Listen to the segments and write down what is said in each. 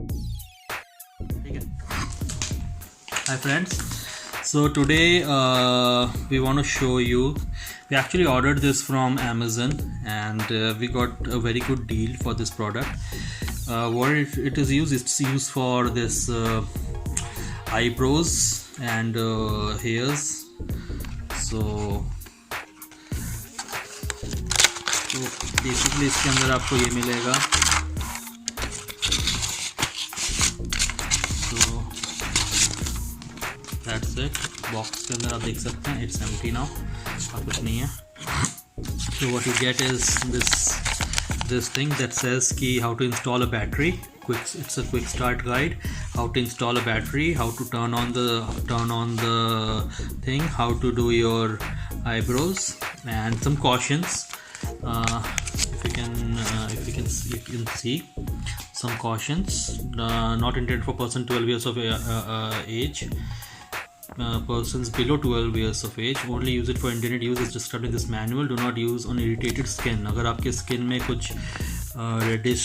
ठीक है। Hi friends, so today we want to show you, we actually ordered this from Amazon and we got a very good deal for this product. What it is used, it's used for this eyebrows and hairs. So basically इसके अंदर आपको ये मिलेगा। That's it. Box के अंदर आप देख सकते हैं इट्स एम्प्टी नाउ, और कुछ नहीं है। So what you get is this thing that says कि how to install a battery. It's a quick start guide. How to install a battery, how to turn on the thing, how to do your eyebrows, and some cautions. If you can see some cautions. Not intended for person 12 years of age. Persons below 12 years of age. Only use it for intended use is described in this manual. Do not use on irritated skin. अगर आपके skin में कुछ reddish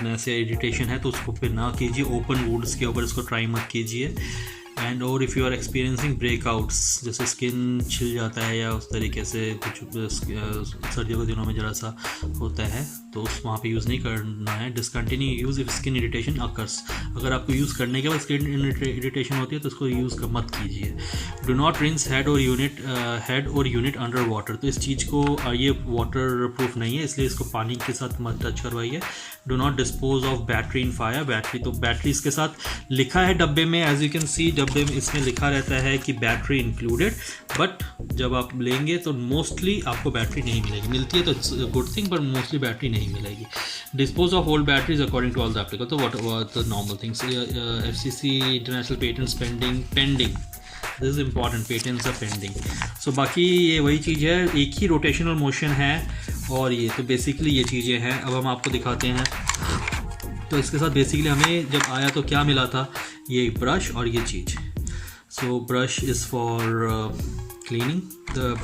ऐसे irritation है तो उसको फिर ना कीजिए। ओपन वुड्स के ऊपर इसको ट्राई मत कीजिए। एंड और if you are experiencing breakouts, जैसे स्किन छिल जाता है या उस तरीके से कुछ सर्दियों के दिनों में ज़रा सा होता है, तो उस वहाँ पे यूज़ नहीं करना है। Discontinue use if skin irritation occurs. अगर आपको यूज़ करने के बाद स्किन इरिटेशन होती है तो उसको यूज़ मत कीजिए। डो नॉट रिंस हेड और यूनिट अंडर वाटर। तो इस चीज़ को ये वाटर प्रूफ नहीं है, इसलिए इसको पानी के साथ मत टच करवाइए। Do not dispose of battery in fire. Battery इसके साथ लिखा है डब्बे में, एज यू कैन सी डब्बे में इसमें लिखा रहता है कि बैटरी इंक्लूडेड, बट जब आप लेंगे तो मोस्टली आपको बैटरी नहीं मिलेगी। मिलती है तो it's good thing, but mostly battery नहीं मिलेगी। Dispose of old batteries according to all the applicable. तो what the normal things. FCC international patents pending. This is important, patents are pending. So बाकी ये वही चीज़ है, एक ही रोटेशनल मोशन है और ये तो बेसिकली ये चीज़ें हैं। अब हम आपको दिखाते हैं। तो इसके साथ बेसिकली हमें जब आया तो क्या मिला था, ये ब्रश और ये चीज़। So brush is for cleaning the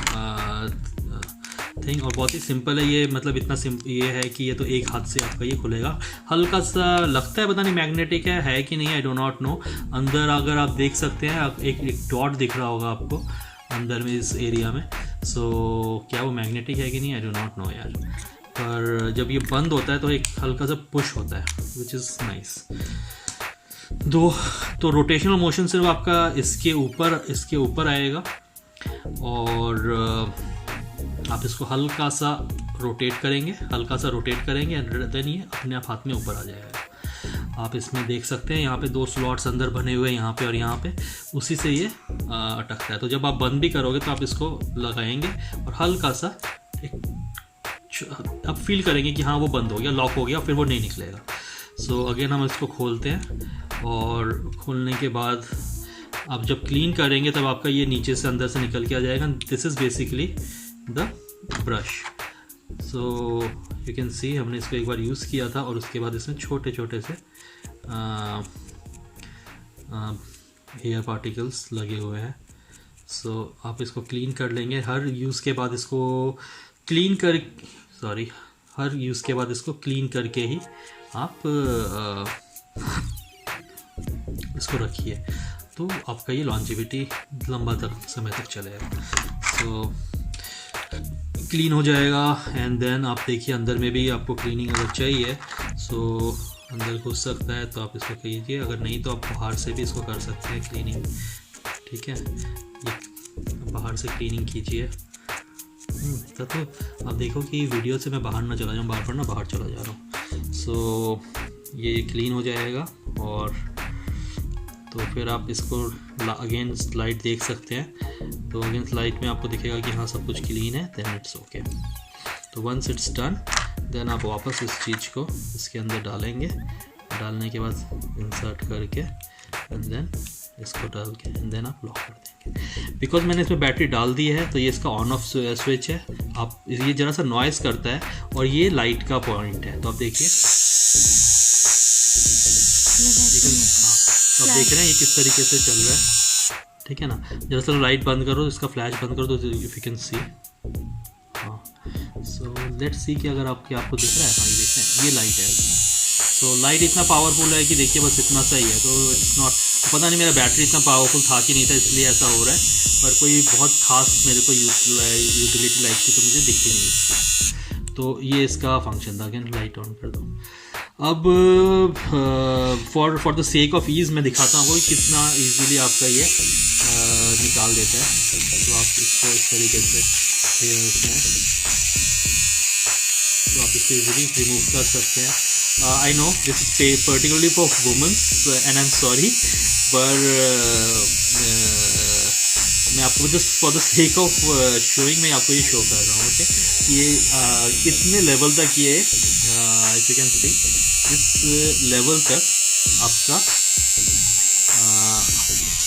thing, और बहुत ही सिंपल है ये। मतलब इतना ये है कि ये तो एक हाथ से आपका ये खुलेगा। हल्का सा लगता है, पता नहीं मैग्नेटिक है कि नहीं, आई डो नॉट नो। अंदर अगर आप देख सकते हैं, आप एक डॉट दिख रहा होगा आपको अंदर में इस एरिया में। सो क्या वो मैग्नेटिक है कि नहीं, आई डो नॉट नो यार। पर जब ये बंद होता है तो एक हल्का सा पुश होता है, विच इज़ नाइस। तो रोटेशनल मोशन सिर्फ आपका इसके ऊपर आएगा और आप इसको हल्का सा रोटेट करेंगे एंड देन ये अपने आप हाथ में ऊपर आ जाएगा। आप इसमें देख सकते हैं यहाँ पे 2 स्लॉट्स अंदर बने हुए हैं, यहाँ पे और यहाँ पे, उसी से ये अटकता है। तो जब आप बंद भी करोगे तो आप इसको लगाएंगे और हल्का सा आप फील करेंगे कि हाँ वो बंद हो गया, लॉक हो गया, फिर वो नहीं निकलेगा। सो अगेन हम इसको खोलते हैं और खोलने के बाद आप जब क्लीन करेंगे तब आपका ये नीचे से अंदर से निकल के आ जाएगा। This is basically the brush. So you can see हमने इसको एक बार यूज़ किया था और उसके बाद इसमें छोटे छोटे से हेयर पार्टिकल्स लगे हुए हैं। सो आप इसको क्लीन कर लेंगे। हर यूज़ के बाद इसको क्लीन करके ही आप इसको रखिए, तो आपका ये लॉन्जिविटी लंबा समय तक चलेगा। सो क्लीन हो जाएगा एंड देन आप देखिए अंदर में भी आपको क्लीनिंग अगर चाहिए सो अंदर घुस सकता है तो आप इसको कीजिए, अगर नहीं तो आप बाहर से भी इसको कर सकते हैं क्लीनिंग। ठीक है, ये बाहर से क्लीनिंग कीजिए। तो आप देखो कि वीडियो से मैं बाहर ना चला जाऊँ, बाहर चला जा रहा हूँ। सो ये क्लीन हो जाएगा और तो फिर आप इसको अगेन स्लाइड देख सकते हैं। तो अगेन स्लाइड में आपको दिखेगा कि हाँ सब कुछ क्लीन है, देन इट्स ओके। तो वंस इट्स डन देन आप वापस इस चीज़ को इसके अंदर डालेंगे। डालने के बाद इंसर्ट करके एंड देन इसको डाल के एंड देन आप लॉक कर देंगे। बिकॉज मैंने इसमें बैटरी डाल दी है तो ये इसका ऑन ऑफ स्विच है। आप ये ज़रा सा नॉइज़ करता है और ये लाइट का पॉइंट है। तो आप देखिए, तो आप देख रहे हैं ये किस तरीके से चल रहा है। ठीक है ना, जरा सा लाइट बंद करो, इसका फ्लैश बंद करो तो इफ यू कैन सी। हाँ, सो लेट्स सी कि अगर आपको दिख रहा है। हाँ, ये देख रहे हैं, ये लाइट है। सो लाइट इतना पावरफुल है कि देखिए बस इतना सा ही है, तो इट्स नॉट, पता नहीं मेरा बैटरी इतना पावरफुल था कि नहीं था इसलिए ऐसा हो रहा है, पर कोई बहुत खास मेरे को यूटिलिटी लाइट की तो मुझे दिखी नहीं। तो ये इसका फंक्शन था। अगेन लाइट ऑन कर दो। अब for the sake of ease मैं दिखाता हूँ कि कितना ईजीली आपका ये निकाल देता है। तो आप इसको इस तरीके से तो आप इसको ईजिली रिमूव कर सकते हैं। I know this is particularly for womens and I am sorry, पर मैं आपको just for the sake of showing मैं आपको ये शो कर रहा हूँ। ओके, ये कितने लेवल तक ये इफ यू कैन सी इस लेवल तक आपका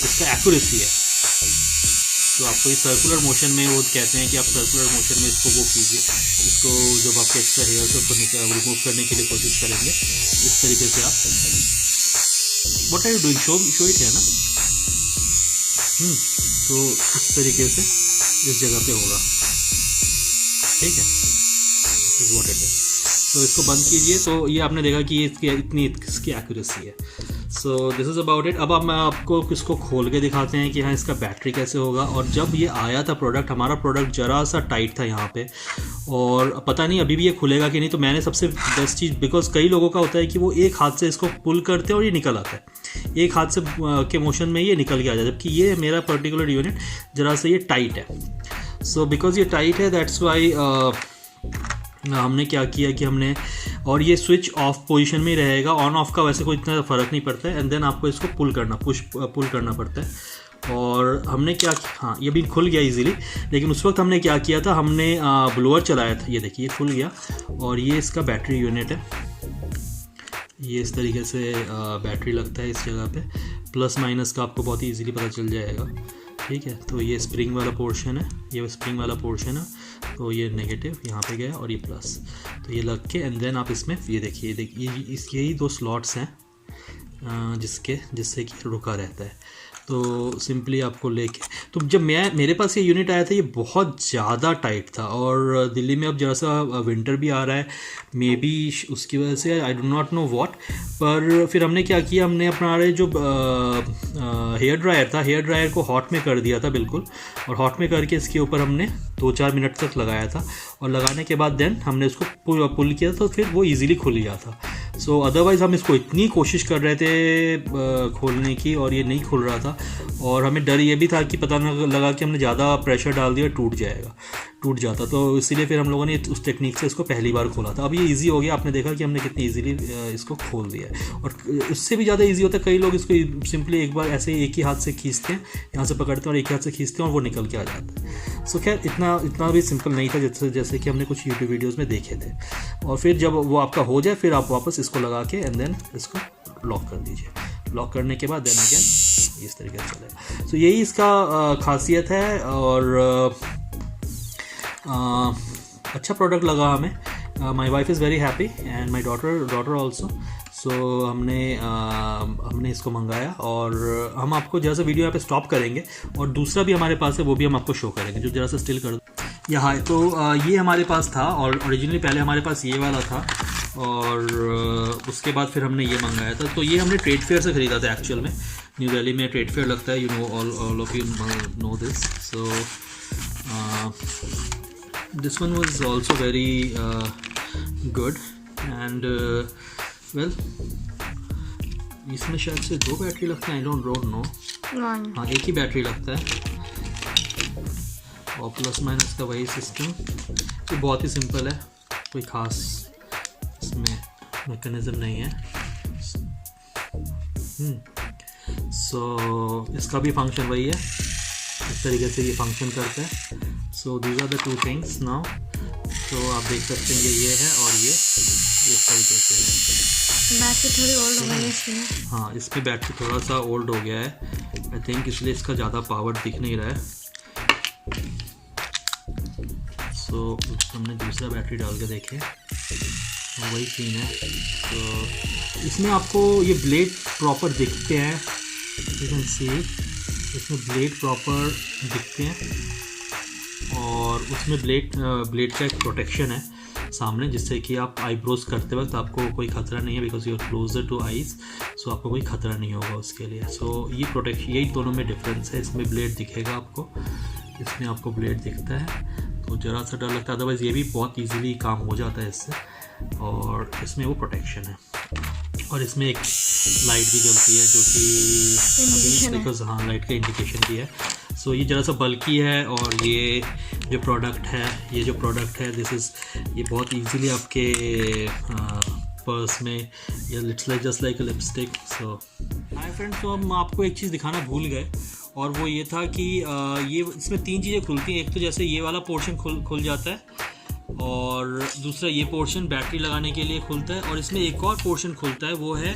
इसका एक्यूरेसी है। तो आपको इस सर्कुलर मोशन में वो कहते हैं कि आप सर्कुलर मोशन में इसको वो कीजिए, इसको जब आपके एक्स्ट्रा हेयर्स को रिमूव करने के लिए कोशिश करेंगे इस तरीके से आप what are you doing, show it है ना। तो इस तरीके से इस जगह पे होगा, ठीक है, this is what it is. तो इसको बंद कीजिए। तो ये आपने देखा कि इतनी इसकी एक्यूरेसी है। So this is about it. अब मैं आपको इसको खोल के दिखाते हैं कि हाँ इसका बैटरी कैसे होगा। और जब ये आया था प्रोडक्ट, हमारा प्रोडक्ट ज़रा सा टाइट था यहाँ पे, और पता नहीं अभी भी ये खुलेगा कि नहीं। तो मैंने सबसे बेस्ट चीज़, बिकॉज कई लोगों का होता है कि वो एक हाथ से इसको पुल करते हैं और ये निकल आता है, एक हाथ से के मोशन में ये निकल के आ जाता है, जबकि ये मेरा पर्टिकुलर यूनिट ज़रा सा ये टाइट है। सो बिकॉज ये टाइट है दैट्स वाई हमने क्या किया कि हमने, और ये स्विच ऑफ पोजीशन में ही रहेगा, ऑन ऑफ का वैसे कोई इतना फ़र्क नहीं पड़ता है। एंड देन आपको इसको पुल करना पड़ता है। और हमने क्या, हाँ ये भी खुल गया इजीली, लेकिन उस वक्त हमने क्या किया था, हमने ब्लोअर चलाया था। ये देखिए ये खुल गया, और ये इसका बैटरी यूनिट है। ये इस तरीके से बैटरी लगता है इस जगह पे, प्लस माइनस का आपको बहुत ही ईजीली पता चल जाएगा, ठीक है। तो ये स्प्रिंग वाला पोर्शन है, ये स्प्रिंग वाला पोर्शन है। तो ये नेगेटिव यहाँ पे गया और ये प्लस, तो ये लग के एंड देन आप इसमें ये देखिए यही दो स्लॉट्स हैं जिससे कि रुका रहता है। तो सिंपली आपको लेके, तो जब मेरे पास ये यूनिट आया था ये बहुत ज़्यादा टाइट था, और दिल्ली में अब जरा सा विंटर भी आ रहा है, मे बी उसकी वजह से, I do not know what. पर फिर हमने क्या किया, हमने अपना जो हेयर ड्रायर था, हेयर ड्रायर को हॉट में कर दिया था बिल्कुल, और हॉट में करके इसके ऊपर हमने 2-4 मिनट तक लगाया था, और लगाने के बाद देन हमने इसको पुल किया, तो फिर वो ईजिली खुल गया था। सो अदरवाइज़ हम इसको इतनी कोशिश कर रहे थे खोलने की, और ये नहीं खुल रहा था, और हमें डर ये भी था कि पता न लगा कि हमने ज़्यादा प्रेशर डाल दिया, टूट जाता। तो इसीलिए फिर हम लोगों ने उस टेक्निक से इसको पहली बार खोला था। अब ये इजी हो गया, आपने देखा कि हमने कितनी इजीली इसको खोल दिया है। और उससे भी ज़्यादा इजी होता है, कई लोग इसको सिंपली एक बार ऐसे एक ही हाथ से खींचते हैं, यहाँ से पकड़ते हैं और एक ही हाथ से खींचते हैं और वो निकल के आ जाता है। सो खैर इतना भी सिंपल नहीं था जैसे कि हमने कुछ यूट्यूब वीडियोज़ में देखे थे। और फिर जब वो आपका हो जाए, फिर आप वापस इसको लगा के एंड देन इसको लॉक कर दीजिए। लॉक करने के बाद देन अगेन इस तरीके से चलेगा। सो यही इसका खासियत है, और अच्छा प्रोडक्ट लगा हमें। My wife is very happy and my daughter also. So हमने इसको मंगाया, और हम आपको जरा सा वीडियो यहाँ पे स्टॉप करेंगे, और दूसरा भी हमारे पास है, वो भी हम आपको शो करेंगे, जो जरा सा स्टिल कर दो यहाँ है। तो ये हमारे पास था, और ओरिजिनली पहले हमारे पास ये वाला था, और उसके बाद फिर हमने ये मंगाया था। तो ये हमने ट्रेड फेयर से ख़रीदा था एक्चुअल में। न्यू दिल्ली में ट्रेड फेयर लगता है, you know, all of you know this. So this one was also very good and well, इसमें शायद से 2 बैटरी लगता है, आई डोंट नो। हाँ, एक ही बैटरी लगता है, और प्लस माइनस का वही सिस्टम। तो बहुत ही सिंपल है, कोई ख़ास इसमें मैकेनिज़्म नहीं है। सो इसका भी फंक्शन वही है, इस तरीके से ये फंक्शन करता है। So these are the 2 things now. तो आप देख सकते हैं ये है, और ये इस तरीके से है। बैटरी थोड़ी ओल्ड हो गई है इसमें। हाँ, इसमें बैटरी थोड़ा सा ओल्ड हो गया है आई थिंक, इसलिए इसका ज़्यादा पावर दिख नहीं रहा है। सो हमने दूसरा बैटरी डाल के देखे, वही सीन है। तो इसमें आपको ये ब्लेड प्रॉपर दिखते हैं, यू कैन सी इसमें ब्लेड प्रॉपर दिखते हैं, और उसमें ब्लेड का एक प्रोटेक्शन है। सामने, जिससे कि आप आईब्रोज करते वक्त आपको कोई खतरा नहीं है, because you are closer to eyes, so आपको कोई खतरा नहीं होगा उसके लिए। सो ये प्रोटेक्शन, यही दोनों में डिफरेंस है। इसमें ब्लेड दिखेगा आपको, इसमें आपको ब्लेड दिखता है तो ज़रा सा डर लगता है, अदरवाइज़ ये भी बहुत ईजीली काम हो जाता है इससे। और इसमें वो प्रोटेक्शन है, और इसमें एक लाइट भी जलती है जो कि अभी बिकॉज हाँ लाइट का इंडिकेशन भी है। सो ये ज़रा सा बल्की है, और ये जो प्रोडक्ट है दिस इज़, ये बहुत इजीली आपके पर्स में, या it's like just like a lipstick. So hi friends, तो हम आपको एक चीज़ दिखाना भूल गए, और वो ये था कि ये इसमें 3 चीज़ें खुलती हैं। एक तो जैसे ये वाला पोर्शन खुल जाता है, और दूसरा ये पोर्शन बैटरी लगाने के लिए खुलता है, और इसमें एक और पोर्शन खुलता है, वो है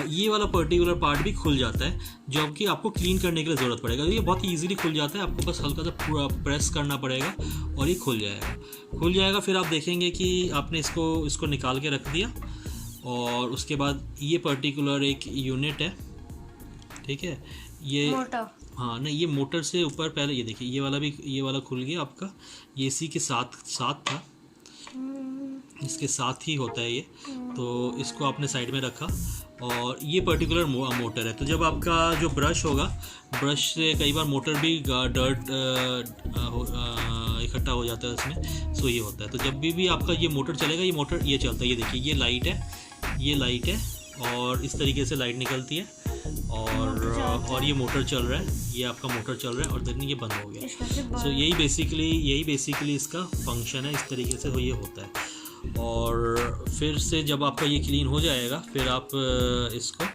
ये वाला पर्टिकुलर पार्ट भी खुल जाता है, जो कि आपको क्लीन करने के लिए ज़रूरत पड़ेगा। ये बहुत ईजीली खुल जाता है, आपको बस हल्का सा पूरा प्रेस करना पड़ेगा और ये खुल जाएगा। फिर आप देखेंगे कि आपने इसको निकाल के रख दिया, और उसके बाद ये पर्टिकुलर एक यूनिट है, ठीक है, ये मोटर, हाँ नहीं, ये मोटर से ऊपर, पहले ये देखिए ये वाला खुल गया आपका, ये इसी के साथ था, इसके साथ ही होता है ये। तो इसको आपने साइड में रखा, और ये पर्टिकुलर मोटर है। तो जब आपका जो ब्रश होगा, ब्रश से कई बार मोटर भी डर्ट इकट्ठा हो जाता है उसमें, सो ये होता है। तो जब भी आपका ये मोटर चलेगा, ये चलता है, ये देखिए ये लाइट है, और इस तरीके से लाइट निकलती है, और ये मोटर चल रहा है, ये आपका मोटर चल रहा है, और देन ये बंद हो गया। सो यही बेसिकली इसका फंक्शन है, इस तरीके से ये होता है। और फिर से जब आपका ये क्लीन हो जाएगा, फिर आप इसको,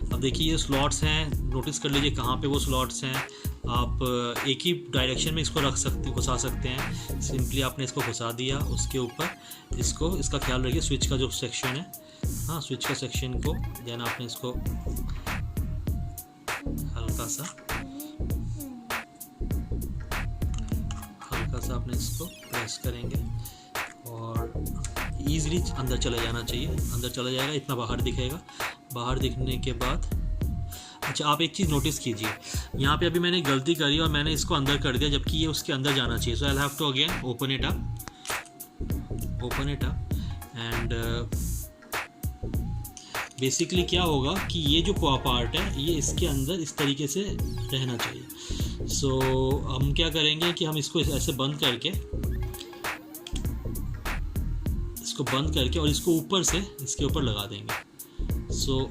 अब देखिए ये स्लॉट्स हैं, नोटिस कर लीजिए कहाँ पे वो स्लॉट्स हैं। आप एक ही डायरेक्शन में इसको घुसा सकते हैं। सिंपली आपने इसको घुसा दिया, उसके ऊपर इसका ख्याल रखिए, स्विच का जो सेक्शन है, हाँ स्विच का सेक्शन को, देन आपने इसको हल्का सा आपने इसको प्रेस करेंगे, और ईजिली अंदर चला जाना चाहिए। अंदर चला जाएगा, इतना बाहर दिखेगा। बाहर दिखने के बाद, अच्छा आप एक चीज़ नोटिस कीजिए, यहाँ पे अभी मैंने गलती करी और मैंने इसको अंदर कर दिया, जबकि ये उसके अंदर जाना चाहिए। So I have to again open it up and basically क्या होगा कि ये जो पार्ट है, ये इसके अंदर इस तरीके से रहना चाहिए। सो हम क्या करेंगे कि हम इसको ऐसे बंद करके और इसको ऊपर से इसके ऊपर लगा देंगे। सो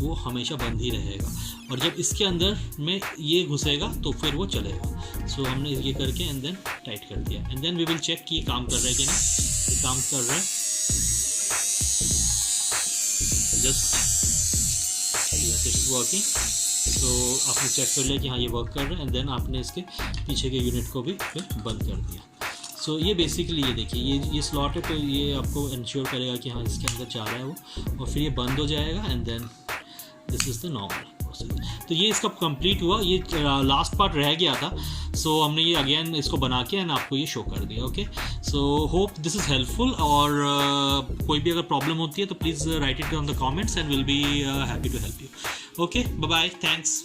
वो हमेशा बंद ही रहेगा, और जब इसके अंदर में ये घुसेगा तो फिर वो चलेगा। सो हमने ये करके एंड देन टाइट कर दिया, and then we will check कि ये काम कर रहा है कि नहीं। ये काम कर रहा है, जस्ट इट्स वर्किंग। तो आपने चेक कर लिया कि हाँ ये वर्क कर रहा है, एंड देन आपने इसके पीछे के यूनिट को भी फिर बंद कर दिया। सो ये बेसिकली ये देखिए ये स्लॉट है, तो ये आपको इंश्योर करेगा कि हाँ इसके अंदर जा रहा है वो, और फिर ये बंद हो जाएगा, and then this is the normal process. तो ये इसका कंप्लीट हुआ, ये लास्ट पार्ट रह गया था। सो हमने ये अगेन इसको बना के एंड आपको ये शो कर दिया। Okay, so hope this is helpful, और कोई भी अगर प्रॉब्लम होती है तो please write it on the comments and will be happy to help you. Okay, bye bye, thanks.